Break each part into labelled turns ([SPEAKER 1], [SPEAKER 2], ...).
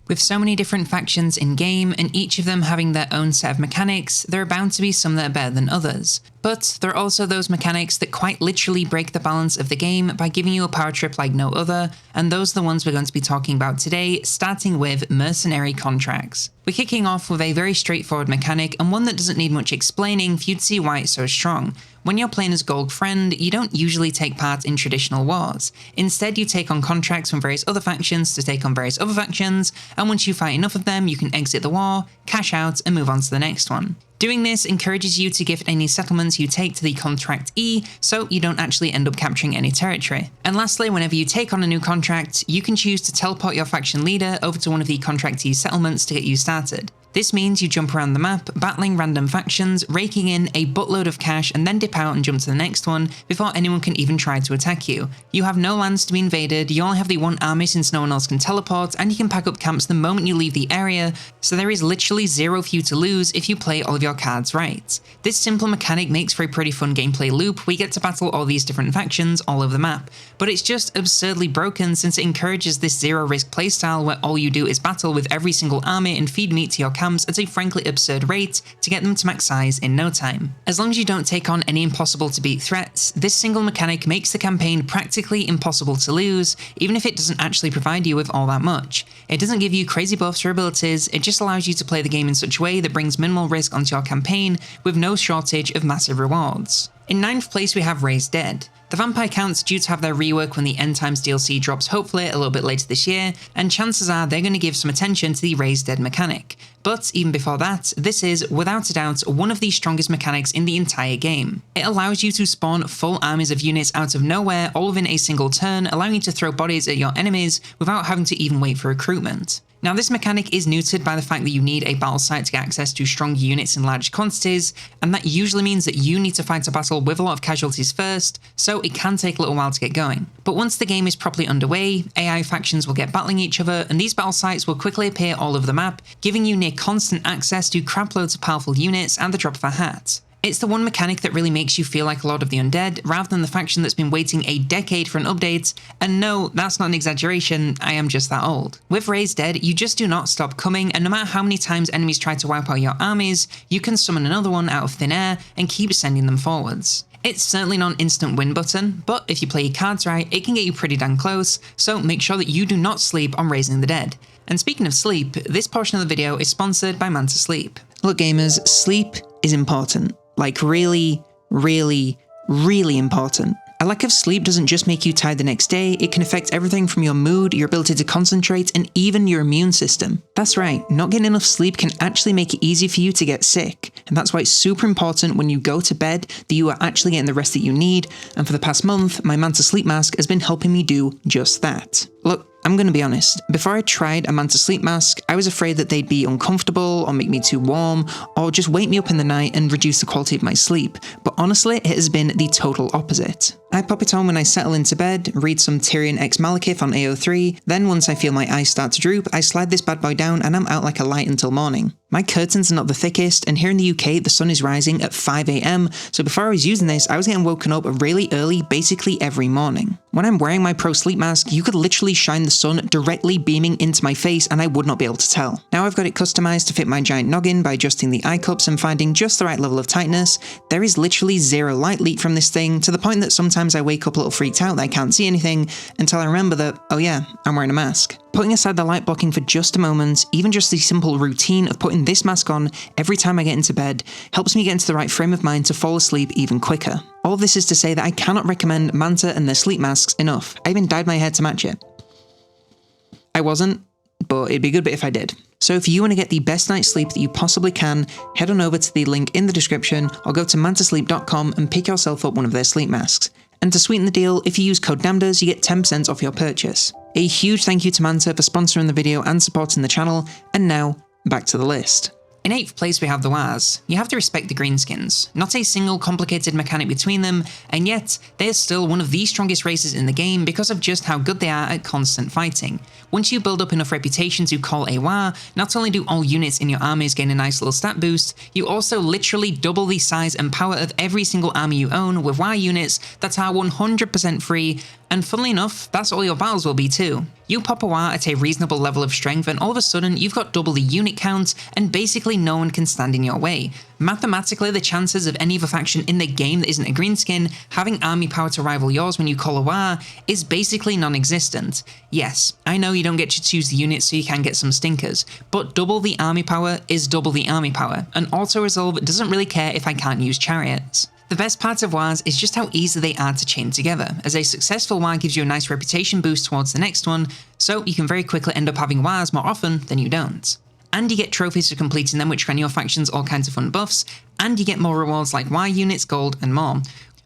[SPEAKER 1] With so many different factions in-game, and each of them having their own set of mechanics, there are bound to be some that are better than others. But there are also those mechanics that quite literally break the balance of the game by giving you a power trip like no other, and those are the ones we're going to be talking about today, starting with mercenary contracts. We're kicking off with a very straightforward mechanic, and one that doesn't need much explaining for you to see why it's so strong. When you're playing as Gold Friend, you don't usually take part in traditional wars. Instead, you take on contracts from various other factions to take on various other factions, and once you fight enough of them, you can exit the war, cash out, and move on to the next one. Doing this encourages you to give any settlements you take to the contractee, so you don't actually end up capturing any territory. And lastly, whenever you take on a new contract, you can choose to teleport your faction leader over to one of the contractee's settlements to get you started. This means you jump around the map, battling random factions, raking in a buttload of cash, and then dip out and jump to the next one before anyone can even try to attack you. You have no lands to be invaded, you only have the one army since no one else can teleport, and you can pack up camps the moment you leave the area, so there is literally zero for you to lose if you play all of your cards right. This simple mechanic makes for a pretty fun gameplay loop where you get to battle all these different factions all over the map, but it's just absurdly broken since it encourages this zero risk playstyle where all you do is battle with every single army and feed meat to your camps at a frankly absurd rate to get them to max size in no time. As long as you don't take on any impossible to beat threats, this single mechanic makes the campaign practically impossible to lose, even if it doesn't actually provide you with all that much. It doesn't give you crazy buffs or abilities, it just allows you to play the game in such a way that brings minimal risk onto your campaign with no shortage of massive rewards. In 9th place we have Raised Dead. The vampire count's due to have their rework when the End Times DLC drops hopefully a little bit later this year, and chances are they're going to give some attention to the Raised Dead mechanic. But even before that, this is, without a doubt, one of the strongest mechanics in the entire game. It allows you to spawn full armies of units out of nowhere all within a single turn, allowing you to throw bodies at your enemies without having to even wait for recruitment. Now this mechanic is neutered by the fact that you need a battle site to get access to strong units in large quantities, and that usually means that you need to fight a battle with a lot of casualties first, so it can take a little while to get going. But once the game is properly underway, AI factions will get battling each other, and these battle sites will quickly appear all over the map, giving you near constant access to craploads of powerful units and the drop of a hat. It's the one mechanic that really makes you feel like Lord of the Undead, rather than the faction that's been waiting a decade for an update, and no, that's not an exaggeration, I am just that old. With Raised Dead, you just do not stop coming, and no matter how many times enemies try to wipe out your armies, you can summon another one out of thin air and keep sending them forwards. It's certainly not an instant win button, but if you play your cards right, it can get you pretty damn close, so make sure that you do not sleep on Raising the Dead. And speaking of sleep, this portion of the video is sponsored by Manta Sleep. Look gamers, sleep is important. Like really, really, really important. A lack of sleep doesn't just make you tired the next day, it can affect everything from your mood, your ability to concentrate, and even your immune system. That's right, not getting enough sleep can actually make it easy for you to get sick, and that's why it's super important when you go to bed that you are actually getting the rest that you need, and for the past month, my Manta Sleep Mask has been helping me do just that. Look, I'm gonna be honest, before I tried a Manta Sleep Mask, I was afraid that they'd be uncomfortable, or make me too warm, or just wake me up in the night and reduce the quality of my sleep, but honestly, it has been the total opposite. I pop it on when I settle into bed, read some Tyrion X Malekith on AO3, then once I feel my eyes start to droop, I slide this bad boy down and I'm out like a light until morning. My curtains are not the thickest, and here in the UK the sun is rising at 5 AM, so before I was using this, I was getting woken up really early basically every morning. When I'm wearing my Pro Sleep Mask, you could literally shine the sun directly beaming into my face and I would not be able to tell. Now I've got it customized to fit my giant noggin by adjusting the eye cups and finding just the right level of tightness. There is literally zero light leak from this thing, to the point that sometimes I wake up a little freaked out that I can't see anything until I remember that, oh yeah, I'm wearing a mask. Putting aside the light blocking for just a moment, even just the simple routine of putting this mask on every time I get into bed helps me get into the right frame of mind to fall asleep even quicker. All this is to say that I cannot recommend Manta and their sleep masks enough. I even dyed my hair to match it. I wasn't, but it'd be a good bit if I did. So if you want to get the best night's sleep that you possibly can, head on over to the link in the description or go to mantasleep.com and pick yourself up one of their sleep masks. And to sweeten the deal, if you use code DAMDers, you get 10% off your purchase. A huge thank you to Manta for sponsoring the video and supporting the channel, and now, back to the list. In 8th place we have the Wars. You have to respect the Greenskins. Not a single complicated mechanic between them, and yet they are still one of the strongest races in the game because of just how good they are at constant fighting. Once you build up enough reputation to call a war, not only do all units in your armies gain a nice little stat boost, you also literally double the size and power of every single army you own with war units that are 100% free And funnily enough, that's all your battles will be too. You pop a war at a reasonable level of strength and all of a sudden you've got double the unit count and basically no one can stand in your way. Mathematically, the chances of any other faction in the game that isn't a greenskin having army power to rival yours when you call a war is basically non-existent. Yes, I know you don't get to choose the units so you can get some stinkers, but double the army power is double the army power, and auto-resolve doesn't really care if I can't use chariots. The best part of wars is just how easy they are to chain together, as a successful war gives you a nice reputation boost towards the next one, so you can very quickly end up having wars more often than you don't. And you get trophies for completing them which grant your factions all kinds of fun buffs, and you get more rewards like war units, gold, and more.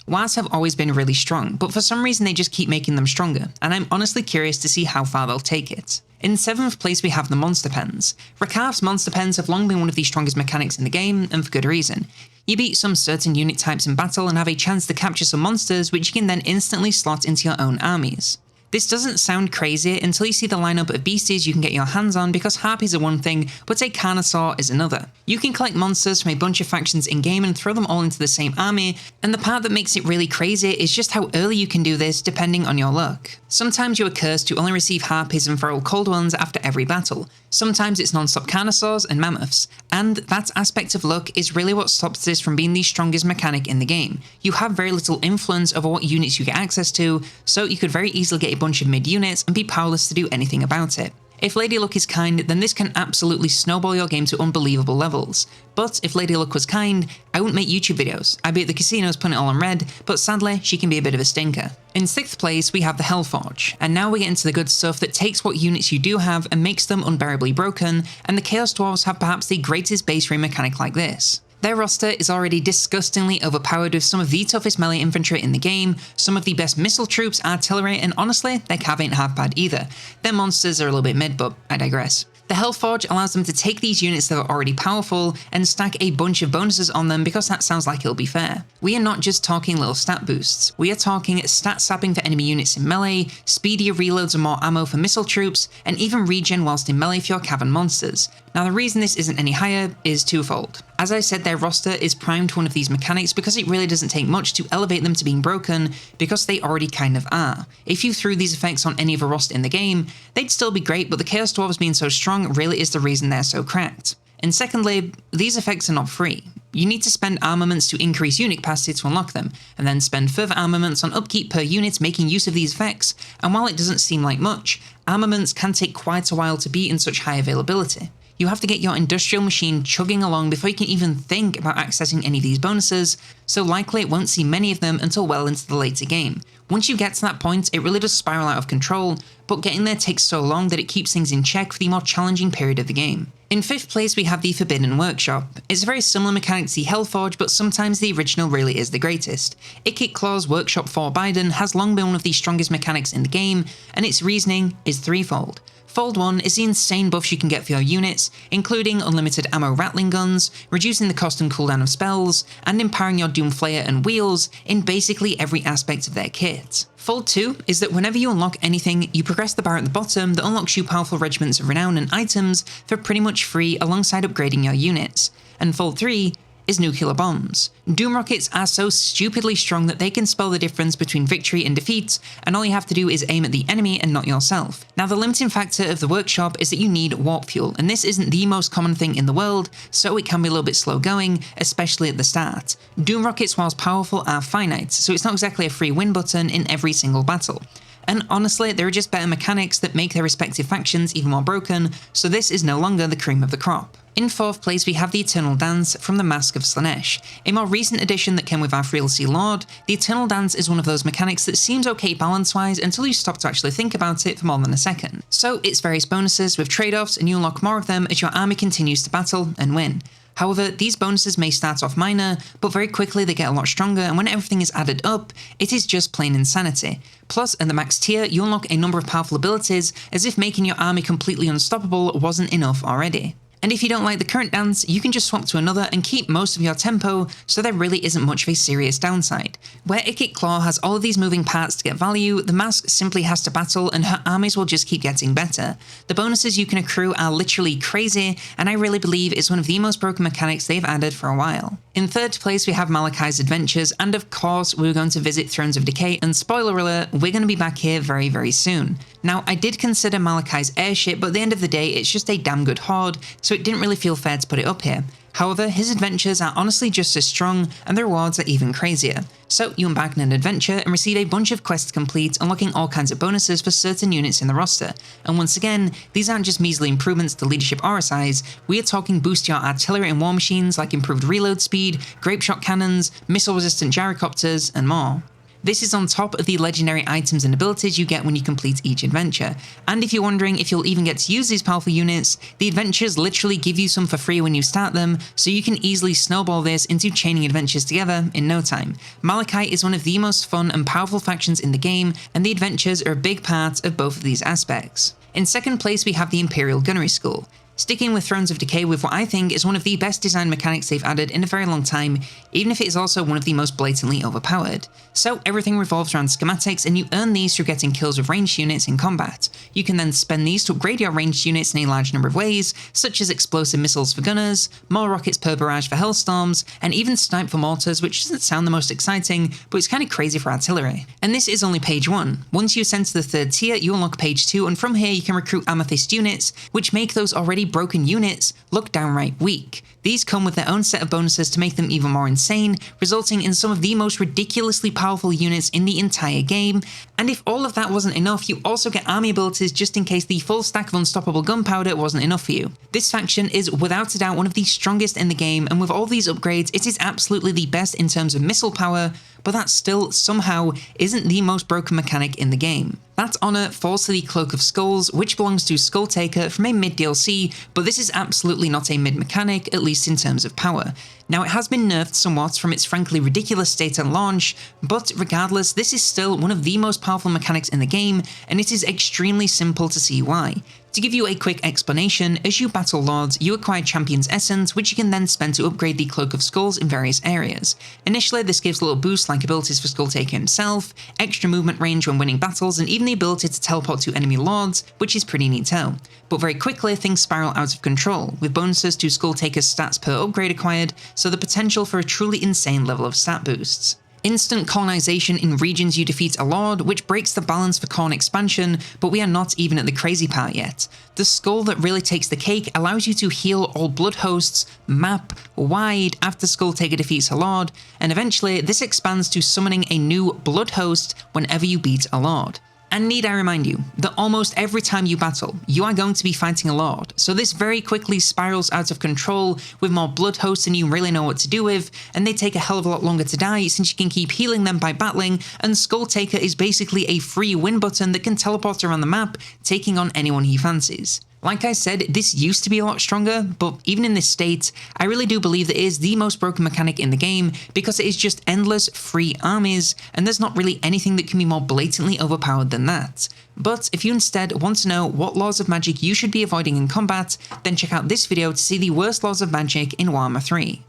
[SPEAKER 1] Wars have always been really strong, but for some reason they just keep making them stronger, and I'm honestly curious to see how far they'll take it. In 7th place we have the Monster Pens. Rakarth's Monster Pens have long been one of the strongest mechanics in the game, and for good reason. You beat some certain unit types in battle and have a chance to capture some monsters which you can then instantly slot into your own armies. This doesn't sound crazy until you see the lineup of beasties you can get your hands on, because harpies are one thing, but a carnosaur is another. You can collect monsters from a bunch of factions in game and throw them all into the same army, and the part that makes it really crazy is just how early you can do this depending on your luck. Sometimes you are cursed to only receive harpies and feral cold ones after every battle. Sometimes it's non-stop carnosaurs and mammoths, and that aspect of luck is really what stops this from being the strongest mechanic in the game. You have very little influence over what units you get access to, so you could very easily get a bunch of mid units and be powerless to do anything about it. If Lady Luck is kind, then this can absolutely snowball your game to unbelievable levels. But if Lady Luck was kind, I wouldn't make YouTube videos. I'd be at the casinos putting it all on red, but sadly, she can be a bit of a stinker. In 6th place, we have the Hellforge, and now we get into the good stuff that takes what units you do have and makes them unbearably broken, and the Chaos Dwarves have perhaps the greatest base rate mechanic like this. Their roster is already disgustingly overpowered with some of the toughest melee infantry in the game, some of the best missile troops, artillery, and honestly, their cav ain't half bad either. Their monsters are a little bit mid, but I digress. The Hellforge allows them to take these units that are already powerful and stack a bunch of bonuses on them because that sounds like it'll be fair. We are not just talking little stat boosts, we are talking stat sapping for enemy units in melee, speedier reloads and more ammo for missile troops, and even regen whilst in melee for your cav and monsters. Now the reason this isn't any higher is twofold. As I said, their roster is primed to one of these mechanics because it really doesn't take much to elevate them to being broken, because they already kind of are. If you threw these effects on any other roster in the game, they'd still be great, but the Chaos Dwarves being so strong really is the reason they're so cracked. And secondly, these effects are not free. You need to spend armaments to increase unit capacity to unlock them, and then spend further armaments on upkeep per unit making use of these effects, and while it doesn't seem like much, armaments can take quite a while to be in such high availability. You have to get your industrial machine chugging along before you can even think about accessing any of these bonuses, so likely it won't see many of them until well into the later game. Once you get to that point, it really does spiral out of control, but getting there takes so long that it keeps things in check for the more challenging period of the game. In 5th place we have the Forbidden Workshop. It's a very similar mechanic to the Hellforge, but sometimes the original really is the greatest. Ikit Claw's Workshop for Biden has long been one of the strongest mechanics in the game, and its reasoning is threefold. Fold 1 is the insane buffs you can get for your units, including unlimited ammo rattling guns, reducing the cost and cooldown of spells, and empowering your Doomflayer and wheels in basically every aspect of their kit. Fold 2 is that whenever you unlock anything, you progress the bar at the bottom that unlocks you powerful regiments of renown and items for pretty much free alongside upgrading your units. And Fold 3 is nuclear bombs. Doom rockets are so stupidly strong that they can spell the difference between victory and defeat, and all you have to do is aim at the enemy and not yourself. Now the limiting factor of the workshop is that you need warp fuel, and this isn't the most common thing in the world, so it can be a little bit slow going, especially at the start. Doom rockets, whilst powerful, are finite, so it's not exactly a free win button in every single battle. And honestly, there are just better mechanics that make their respective factions even more broken, so this is no longer the cream of the crop. In 4th place we have the Eternal Dance from the Mask of Slaanesh. A more recent addition that came with our DLC Lord, the Eternal Dance is one of those mechanics that seems okay balance-wise until you stop to actually think about it for more than a second. So it's various bonuses with trade-offs, and you unlock more of them as your army continues to battle and win. However, these bonuses may start off minor, but very quickly they get a lot stronger, and when everything is added up, it is just plain insanity. Plus, at the max tier, you unlock a number of powerful abilities, as if making your army completely unstoppable wasn't enough already. And if you don't like the current dance, you can just swap to another and keep most of your tempo, so there really isn't much of a serious downside. Where Ikit Claw has all of these moving parts to get value, the mask simply has to battle and her armies will just keep getting better. The bonuses you can accrue are literally crazy, and I really believe it's one of the most broken mechanics they've added for a while. In third place we have Malachi's Adventures, and of course we're going to visit Thrones of Decay, and spoiler alert, we're going to be back here very soon. Now I did consider Malachi's airship, but at the end of the day it's just a damn good horde, so it didn't really feel fair to put it up here. However, his adventures are honestly just as strong, and the rewards are even crazier. So you embark on an adventure and receive a bunch of quests to complete, unlocking all kinds of bonuses for certain units in the roster. And once again, these aren't just measly improvements to leadership RSIs, we are talking boost your artillery and war machines like improved reload speed, grape shot cannons, missile resistant gyrocopters, and more. This is on top of the legendary items and abilities you get when you complete each adventure. And if you're wondering if you'll even get to use these powerful units, the adventures literally give you some for free when you start them, so you can easily snowball this into chaining adventures together in no time. Malachi is one of the most fun and powerful factions in the game, and the adventures are a big part of both of these aspects. In second place we have the Imperial Gunnery School. Sticking with Thrones of Decay with what I think is one of the best designed mechanics they've added in a very long time, even if it is also one of the most blatantly overpowered. So everything revolves around schematics, and you earn these through getting kills with ranged units in combat. You can then spend these to upgrade your ranged units in a large number of ways, such as explosive missiles for gunners, more rockets per barrage for hellstorms, and even snipe for mortars, which doesn't sound the most exciting, but it's kind of crazy for artillery. And this is only page 1. Once you ascend to the 3rd tier, you unlock page 2, and from here you can recruit amethyst units, which make those already broken units look downright weak. These come with their own set of bonuses to make them even more insane, resulting in some of the most ridiculously powerful units in the entire game. And if all of that wasn't enough, you also get army abilities just in case the full stack of unstoppable gunpowder wasn't enough for you. This faction is without a doubt one of the strongest in the game, and with all these upgrades it is absolutely the best in terms of missile power, but that still somehow isn't the most broken mechanic in the game. That honour falls to the Cloak of Skulls, which belongs to Skulltaker from a mid DLC, but this is absolutely not a mid mechanic, at least in terms of power. Now it has been nerfed somewhat from its frankly ridiculous state at launch, but regardless, this is still one of the most powerful mechanics in the game, and it is extremely simple to see why. To give you a quick explanation, as you battle lords, you acquire Champion's Essence, which you can then spend to upgrade the Cloak of Skulls in various areas. Initially, this gives little boosts like abilities for Skulltaker himself, extra movement range when winning battles, and even the ability to teleport to enemy lords, which is pretty neato. But very quickly, things spiral out of control, with bonuses to Skulltaker's stats per upgrade acquired, so the potential for a truly insane level of stat boosts. Instant colonization in regions you defeat a lord, which breaks the balance for corn expansion, but we are not even at the crazy part yet. The skull that really takes the cake allows you to heal all blood hosts map wide after Skulltaker defeats a lord, and eventually this expands to summoning a new blood host whenever you beat a lord. And need I remind you that almost every time you battle, you are going to be fighting a lord, so this very quickly spirals out of control with more blood hosts than you really know what to do with, and they take a hell of a lot longer to die since you can keep healing them by battling, and Skulltaker is basically a free win button that can teleport around the map, taking on anyone he fancies. Like I said, this used to be a lot stronger, but even in this state, I really do believe that it is the most broken mechanic in the game because it is just endless free armies, and there's not really anything that can be more blatantly overpowered than that. But if you instead want to know what laws of magic you should be avoiding in combat, then check out this video to see the worst laws of magic in Warhammer 3.